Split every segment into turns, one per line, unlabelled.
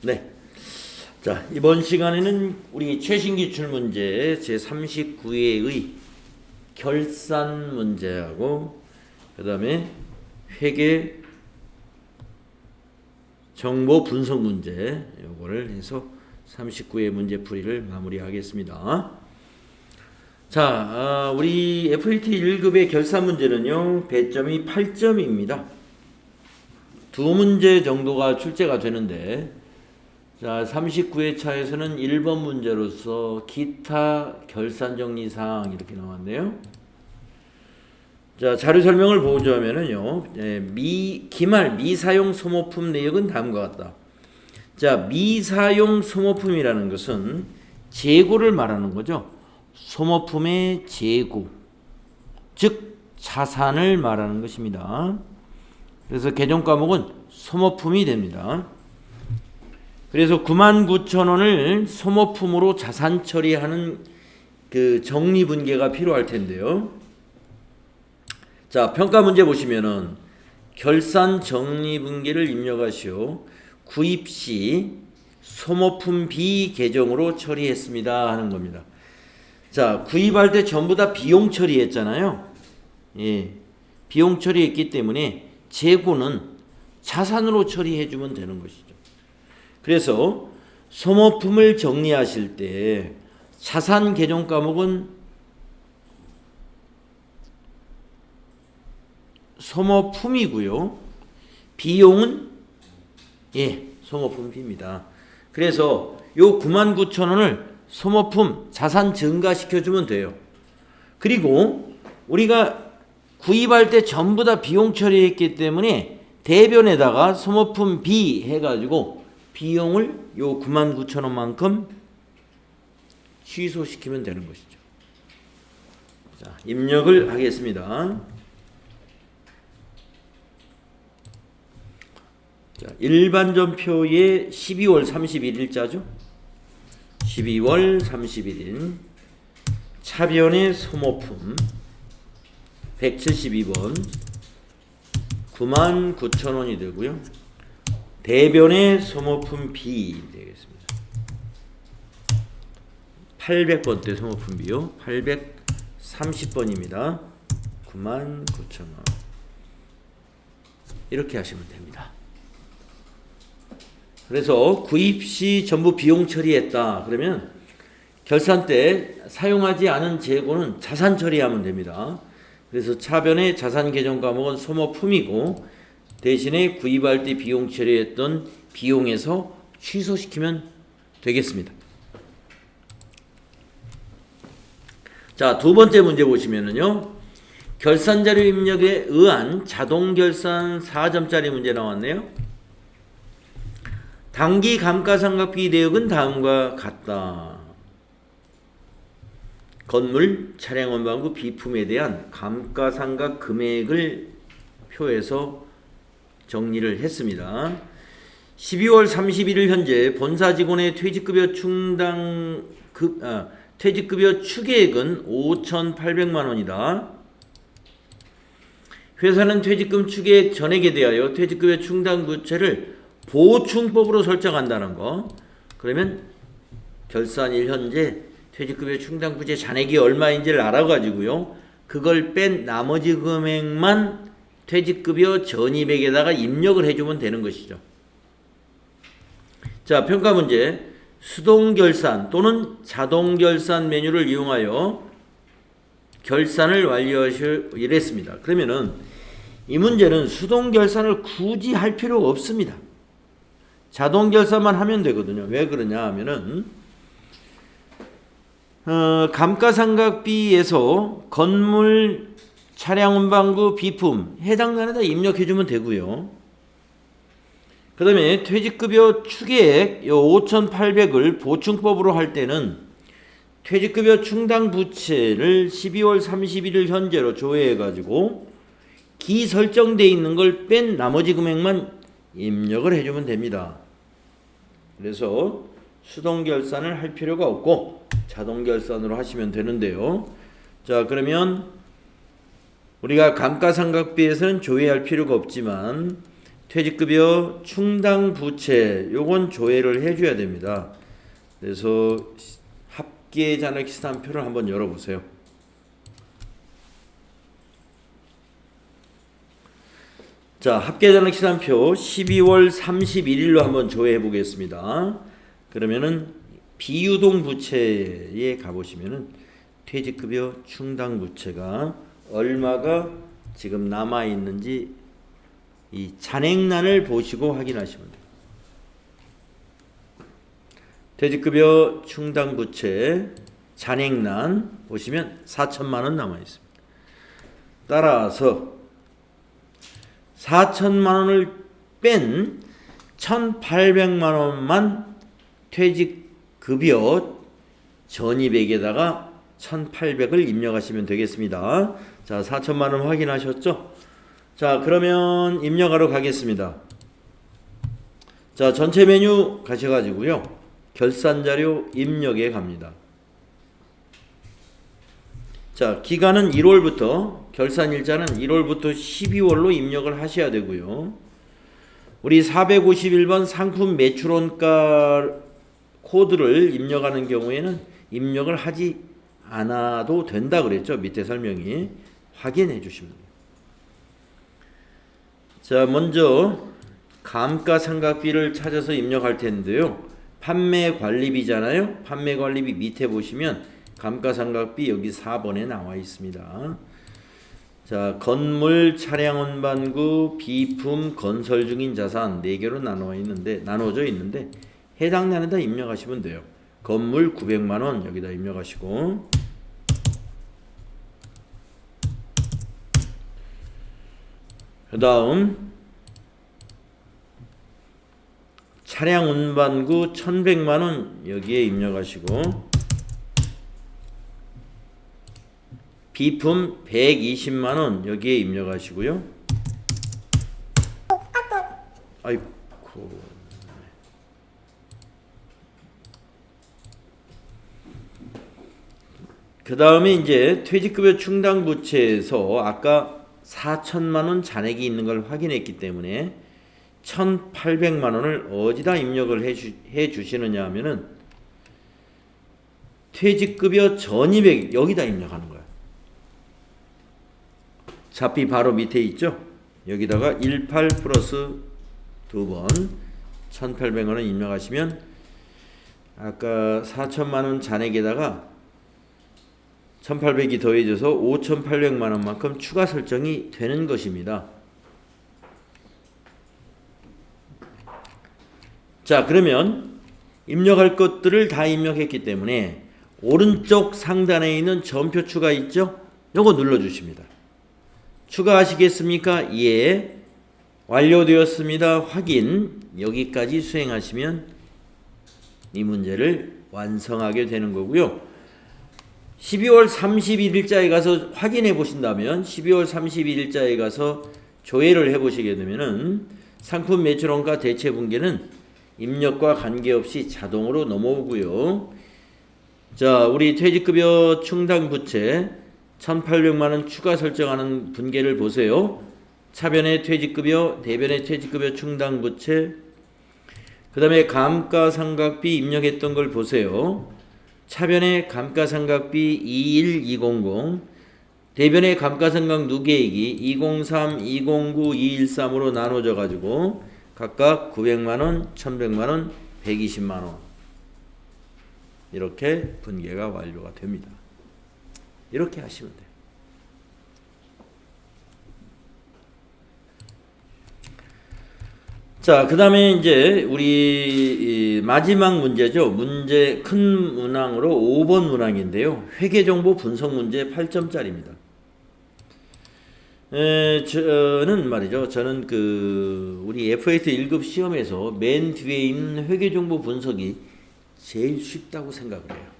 네. 자, 이번 시간에는 우리 최신 기출 문제 제39회의 결산 문제하고 그다음에 회계 정보 분석 문제 요거를 해서 39회 문제 풀이를 마무리하겠습니다. 자, 우리 FAT 1급의 결산 문제는요. 배점이 8점입니다. 두 문제 정도가 출제가 되는데 자, 39회차에서는 1번 문제로서 기타 결산 정리 사항 이렇게 나왔네요. 자, 자료 설명을 보자면은요. 기말 미사용 소모품 내역은 다음과 같다. 자, 미사용 소모품이라는 것은 재고를 말하는 거죠. 소모품의 재고, 즉 자산을 말하는 것입니다. 그래서 개정 과목은 소모품이 됩니다. 그래서 99,000원을 소모품으로 자산 처리하는 그 정리 분계가 필요할 텐데요. 자, 평가 문제 보시면은 결산 정리 분계를 입력하시오. 구입 시 소모품 B 계정으로 처리했습니다 하는 겁니다. 자, 구입할 때 전부 다 비용 처리했잖아요. 예. 비용 처리했기 때문에 재고는 자산으로 처리해 주면 되는 것이죠. 그래서 소모품을 정리하실 때 자산 개정 과목은 소모품이고요. 비용은 소모품입니다. 그래서 요 99,000원을 소모품 자산 증가시켜 주면 돼요. 그리고 우리가 구입할 때 전부 다 비용 처리했기 때문에 대변에다가 소모품 B 해가지고 비용을 요 99,000원만큼 취소시키면 되는 것이죠. 자, 입력을 하겠습니다. 자, 일반전표의 12월 31일자죠. 12월 31일 차변의 소모품 172번 99,000원이 되고요. 대변의 소모품 B 되겠습니다. 800번대 소모품 B요. 830번입니다. 99,000원. 이렇게 하시면 됩니다. 그래서 구입 시 전부 비용 처리했다. 그러면 결산 때 사용하지 않은 재고는 자산 처리하면 됩니다. 그래서 차변의 자산 개정 과목은 소모품이고 대신에 구입할 때 비용 처리했던 비용에서 취소시키면 되겠습니다. 자, 두 번째 문제 보시면은요. 결산자료 입력에 의한 자동결산 4점짜리 문제 나왔네요. 당기 감가상각비 내역은 다음과 같다. 건물, 차량 원방구, 비품에 대한 감가상각 금액을 표해서 정리를 했습니다. 12월 31일 현재 본사 직원의 퇴직급여 퇴직급여 추계액은 5,800만 원이다. 회사는 퇴직금 추계액 전액에 대하여 퇴직급여 충당 부채를 보충법으로 설정한다는 거. 그러면 결산일 현재 퇴직급여 충당 부채 잔액이 얼마인지를 알아가지고요. 그걸 뺀 나머지 금액만 퇴직급여 전입액에다가 입력을 해주면 되는 것이죠. 자, 평가 문제. 수동결산 또는 자동결산 메뉴를 이용하여 결산을 완료하시오 이랬습니다. 그러면은 이 문제는 수동결산을 굳이 할 필요가 없습니다. 자동결산만 하면 되거든요. 왜 그러냐 하면은 감가상각비에서 건물, 차량 운반구, 비품 해당단에다 입력해주면 되고요. 그 다음에 퇴직급여 추계액 5,800을 보충법으로 할 때는 퇴직급여 충당 부채를 12월 31일 현재로 조회해가지고 기 설정되어 있는 걸 뺀 나머지 금액만 입력을 해주면 됩니다. 그래서 수동결산을 할 필요가 없고 자동결산으로 하시면 되는데요. 자, 그러면 우리가 감가상각비에서는 조회할 필요가 없지만 퇴직급여 충당 부채 요건 조회를 해줘야 됩니다. 그래서 합계 잔액 시산표를 한번 열어보세요. 자, 합계 잔액 시산표 12월 31일로 한번 조회해 보겠습니다. 그러면은 비유동 부채에 가보시면은 퇴직급여 충당 부채가 얼마가 지금 남아 있는지 이 잔액란을 보시고 확인하시면 돼요. 퇴직급여 충당 부채 잔액란 보시면 4천만 원 남아 있습니다. 따라서 4천만 원을 뺀 1,800만 원만 퇴직급여 전입액에다가 1,800을 입력하시면 되겠습니다. 자, 4천만 원 확인하셨죠? 자, 그러면 입력하러 가겠습니다. 자, 전체 메뉴 가셔가지고요. 결산자료 입력에 갑니다. 자, 기간은 1월부터, 결산일자는 1월부터 12월로 입력을 하셔야 되고요. 우리 451번 상품 매출원가 코드를 입력하는 경우에는 입력을 하지 않아도 된다 그랬죠. 밑에 설명이. 확인해 주시면 돼요. 자, 먼저 감가상각비를 찾아서 입력할 텐데요. 판매관리비잖아요. 판매관리비 밑에 보시면 감가상각비 여기 4번에 나와 있습니다. 자, 건물, 차량 운반구, 비품, 건설 중인 자산 4개로 나눠져 있는데 해당 난에다 입력하시면 돼요. 건물 900만 원 여기다 입력하시고, 그 다음 차량 운반구 1100만 원 여기에 입력하시고, 비품 120만 원 여기에 입력하시고요. 아이고. 그 다음에 이제 퇴직급여 충당 부채에서 아까 4천만 원 잔액이 있는 걸 확인했기 때문에 1,800만 원을 어디다 입력을 해 주시느냐 하면은 퇴직급여 전입액 여기다 입력하는 거야. 잡비 바로 밑에 있죠? 여기다가 18 플러스 2번 1,800원을 입력하시면 아까 4천만 원 잔액에다가 1,800이 더해져서 5,800만 원만큼 추가 설정이 되는 것입니다. 자, 그러면 입력할 것들을 다 입력했기 때문에 오른쪽 상단에 있는 점표 추가 있죠? 요거 눌러주십니다. 추가하시겠습니까? 예. 완료되었습니다. 확인. 여기까지 수행하시면 이 문제를 완성하게 되는 거고요. 12월 31일자에 가서 확인해 보신다면 12월 31일자에 가서 조회를 해 보시게 되면은 상품 매출원가 대체 분계는 입력과 관계없이 자동으로 넘어오고요. 자, 우리 퇴직급여 충당 부채 1,800만 원 추가 설정하는 분계를 보세요. 차변의 퇴직급여, 대변의 퇴직급여 충당 부채, 그 다음에 감가상각비 입력했던 걸 보세요. 차변의 감가상각비 21200, 대변의 감가상각 누계액이 203, 209, 213으로 나눠져 가지고 각각 900만원, 1100만원, 120만원 이렇게 분계가 완료가 됩니다. 이렇게 하시면 돼요. 자, 그 다음에 이제 우리 마지막 문제죠. 문제 큰 문항으로 5번 문항인데요. 회계정보 분석 문제 8점짜리입니다. 저는 우리 F8 1급 시험에서 맨 뒤에 있는 회계정보 분석이 제일 쉽다고 생각을 해요.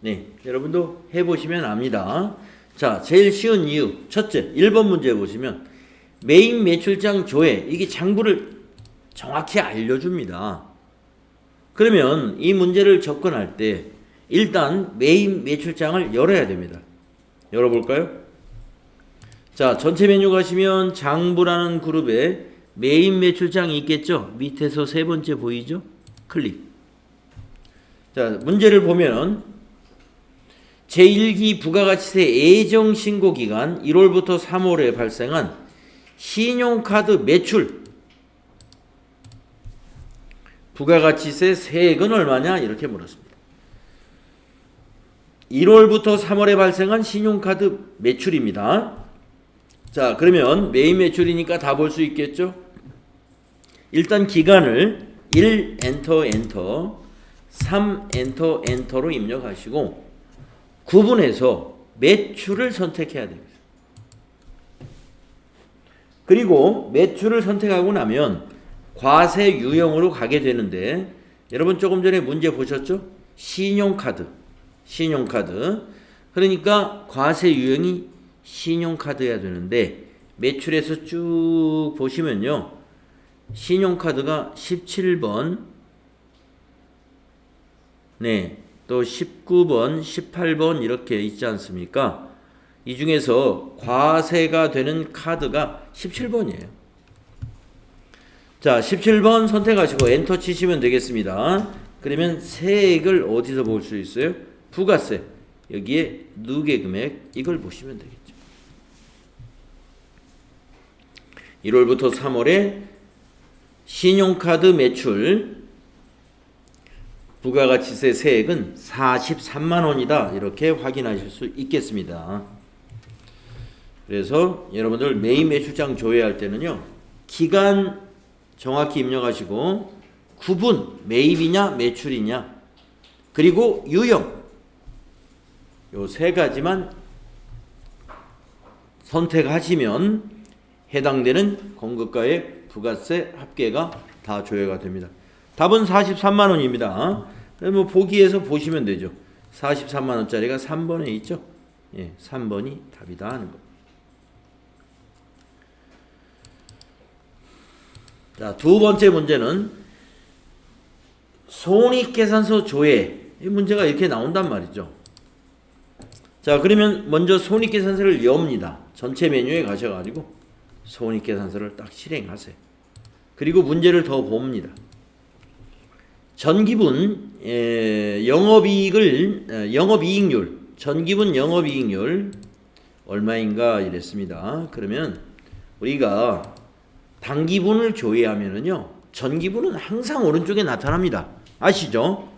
네, 여러분도 해보시면 압니다. 자, 제일 쉬운 이유. 첫째, 1번 문제 보시면 메인 매출장 조회, 이게 장부를 정확히 알려줍니다. 그러면 이 문제를 접근할 때 일단 메인 매출장을 열어야 됩니다. 열어볼까요? 자, 전체 메뉴 가시면 장부라는 그룹에 메인 매출장이 있겠죠. 밑에서 세 번째 보이죠? 클릭. 자, 문제를 보면 제1기 부가가치세 예정 신고 기간 1월부터 3월에 발생한 신용카드 매출 부가가치세 세액은 얼마냐? 이렇게 물었습니다. 1월부터 3월에 발생한 신용카드 매출입니다. 자, 그러면 메인 매출이니까 다 볼 수 있겠죠? 일단 기간을 1 엔터 엔터 3 엔터 엔터로 입력하시고 구분해서 매출을 선택해야 됩니다. 그리고 매출을 선택하고 나면 과세 유형으로 가게 되는데 여러분 조금 전에 문제 보셨죠? 신용카드. 그러니까 과세 유형이 신용카드여야 되는데 매출에서 쭉 보시면요. 신용카드가 17번, 네, 또 19번, 18번 이렇게 있지 않습니까? 이 중에서 과세가 되는 카드가 17번이에요. 자, 17번 선택하시고 엔터 치시면 되겠습니다. 그러면 세액을 어디서 볼 수 있어요? 부가세. 여기에 누계 금액 이걸 보시면 되겠죠. 1월부터 3월에 신용카드 매출 부가가치세 세액은 43만 원이다. 이렇게 확인하실 수 있겠습니다. 그래서 여러분들 메인 매출장 조회할 때는요. 기간 정확히 입력하시고 구분 매입이냐 매출이냐 그리고 유형 요 세 가지만 선택하시면 해당되는 공급가의 부가세 합계가 다 조회가 됩니다. 답은 43만 원입니다. 뭐 보기에서 보시면 되죠. 43만 원짜리가 3번에 있죠. 예, 3번이 답이다 하는 거. 자, 두 번째 문제는 손익계산서 조회. 이 문제가 이렇게 나온단 말이죠. 자, 그러면 먼저 손익계산서를 엽니다. 전체 메뉴에 가셔가지고 손익계산서를 딱 실행하세요. 그리고 문제를 더 봅니다. 전기분 영업이익률 전기분 영업이익률 얼마인가 이랬습니다. 그러면 우리가 당기분을 조회하면은요 전기분은 항상 오른쪽에 나타납니다. 아시죠?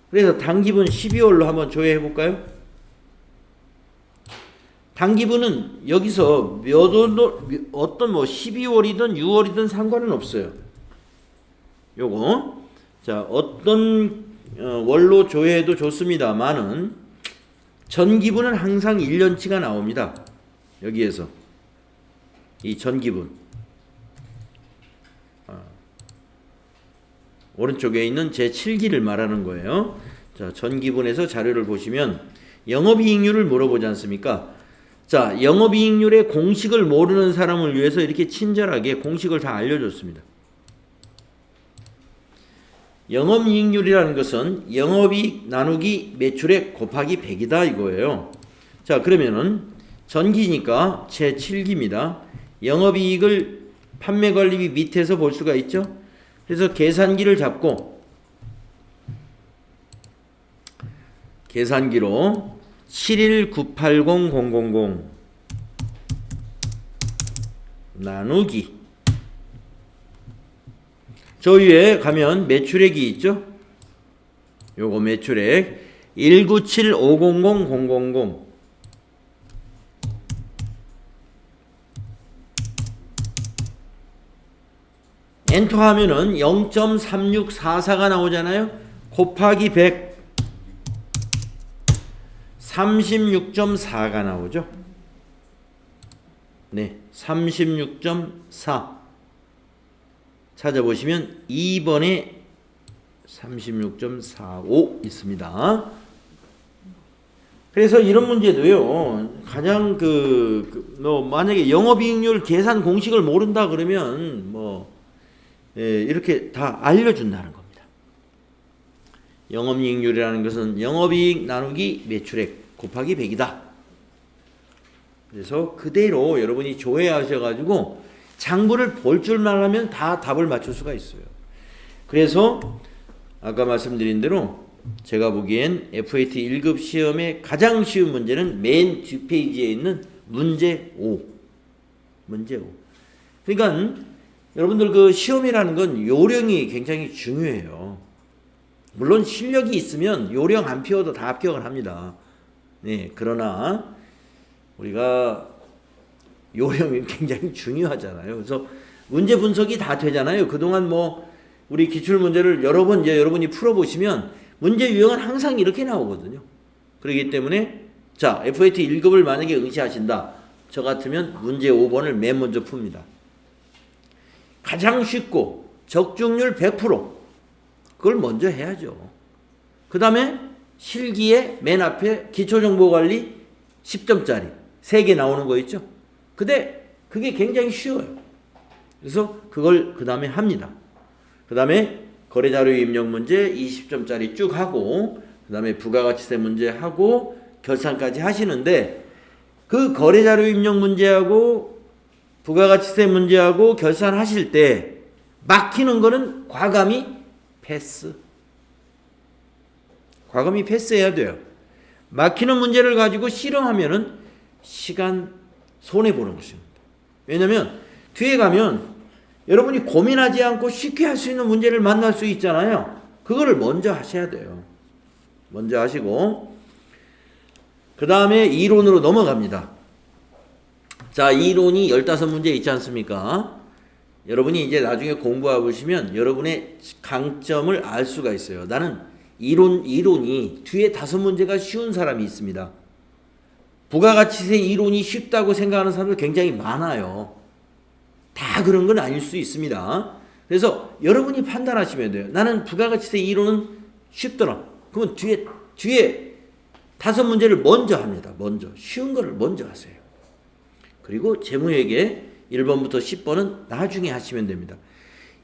그래서 당기분 12월로 한번 조회해 볼까요? 당기분은 여기서 어떤 12월이든 6월이든 상관은 없어요. 요거 자, 어떤 월로 조회해도 좋습니다만은 전기분은 항상 1년치가 나옵니다. 여기에서 이 전기분 오른쪽에 있는 제7기를 말하는 거예요. 자, 전기분에서 자료를 보시면 영업이익률을 물어보지 않습니까? 자, 영업이익률의 공식을 모르는 사람을 위해서 이렇게 친절하게 공식을 다 알려줬습니다. 영업이익률이라는 것은 영업이익 나누기 매출액 곱하기 100이다 이거예요. 자, 그러면은 전기니까 제7기입니다. 영업이익을 판매관리비 밑에서 볼 수가 있죠. 그래서 계산기를 잡고 계산기로 719800000 나누기 저 위에 가면 매출액이 있죠? 요거 매출액 197500000 엔터 하면은 0.3644가 나오잖아요. 곱하기 100 36.4가 나오죠. 네, 36.4 찾아보시면 2번에 36.45 있습니다. 그래서 이런 문제도요. 가장 만약에 영업이익률 계산 공식을 모른다 그러면 이렇게 다 알려준다는 겁니다. 영업이익률이라는 것은 영업이익 나누기 매출액 곱하기 100이다. 그래서 그대로 여러분이 조회하셔가지고 장부를 볼 줄만 하면 다 답을 맞출 수가 있어요. 그래서 아까 말씀드린 대로 제가 보기엔 FAT 1급 시험의 가장 쉬운 문제는 맨 뒷페이지에 있는 문제 5. 문제 5. 그러니까 여러분들 그 시험이라는 건 요령이 굉장히 중요해요. 물론 실력이 있으면 요령 안 피워도 다 합격을 합니다. 네, 그러나 우리가 요령이 굉장히 중요하잖아요. 그래서 문제 분석이 다 되잖아요. 그동안 뭐 우리 기출 문제를 여러 번 이제 여러분이 풀어보시면 문제 유형은 항상 이렇게 나오거든요. 그렇기 때문에 자, FAT 1급을 만약에 응시하신다. 저 같으면 문제 5번을 맨 먼저 풉니다. 가장 쉽고 적중률 100% 그걸 먼저 해야죠. 그 다음에 실기에 맨 앞에 기초정보관리 10점짜리 3개 나오는 거 있죠. 근데 그게 굉장히 쉬워요. 그래서 그걸 그 다음에 합니다. 그 다음에 거래자료 입력 문제 20점짜리 쭉 하고 그 다음에 부가가치세 문제 하고 결산까지 하시는데 그 거래자료 입력 문제하고 부가가치세 문제하고 결산하실 때 막히는 거는 과감히 패스. 과감히 패스해야 돼요. 막히는 문제를 가지고 실험하면은 시간 손해보는 것입니다. 왜냐면 뒤에 가면 여러분이 고민하지 않고 쉽게 할 수 있는 문제를 만날 수 있잖아요. 그거를 먼저 하셔야 돼요. 먼저 하시고 그 다음에 이론으로 넘어갑니다. 자, 이론이 15문제 있지 않습니까? 여러분이 이제 나중에 공부해 보시면 여러분의 강점을 알 수가 있어요. 나는 이론이 뒤에 5문제가 쉬운 사람이 있습니다. 부가가치세 이론이 쉽다고 생각하는 사람도 굉장히 많아요. 다 그런 건 아닐 수 있습니다. 그래서 여러분이 판단하시면 돼요. 나는 부가가치세 이론은 쉽더라. 그러면 뒤에 5문제를 먼저 합니다. 먼저. 쉬운 거를 먼저 하세요. 그리고 재무회계 1번부터 10번은 나중에 하시면 됩니다.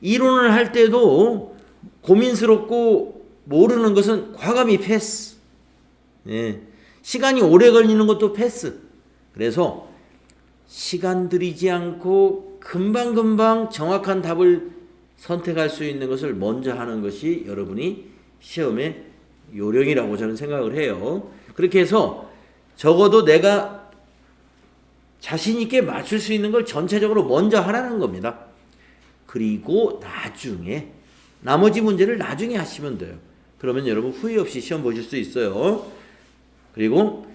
이론을 할 때도 고민스럽고 모르는 것은 과감히 패스. 예. 시간이 오래 걸리는 것도 패스. 그래서 시간 들이지 않고 금방금방 정확한 답을 선택할 수 있는 것을 먼저 하는 것이 여러분이 시험의 요령이라고 저는 생각을 해요. 그렇게 해서 적어도 내가 자신 있게 맞출 수 있는 걸 전체적으로 먼저 하라는 겁니다. 그리고 나중에 나머지 문제를 나중에 하시면 돼요. 그러면 여러분 후회 없이 시험 보실 수 있어요. 그리고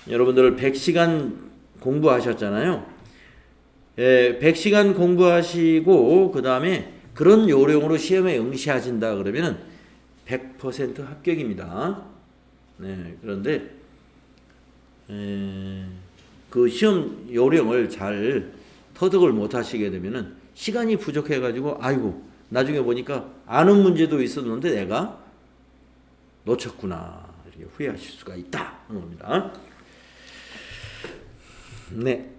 여러분들 100시간 공부하셨잖아요. 100시간 공부하시고 그 다음에 그런 요령으로 시험에 응시하신다 그러면 100% 합격입니다. 네, 그런데 그 시험 요령을 잘 터득을 못 하시게 되면은 시간이 부족해 가지고 아이고 나중에 보니까 아는 문제도 있었는데 내가 놓쳤구나 이렇게 후회하실 수가 있다 하는 겁니다. 네.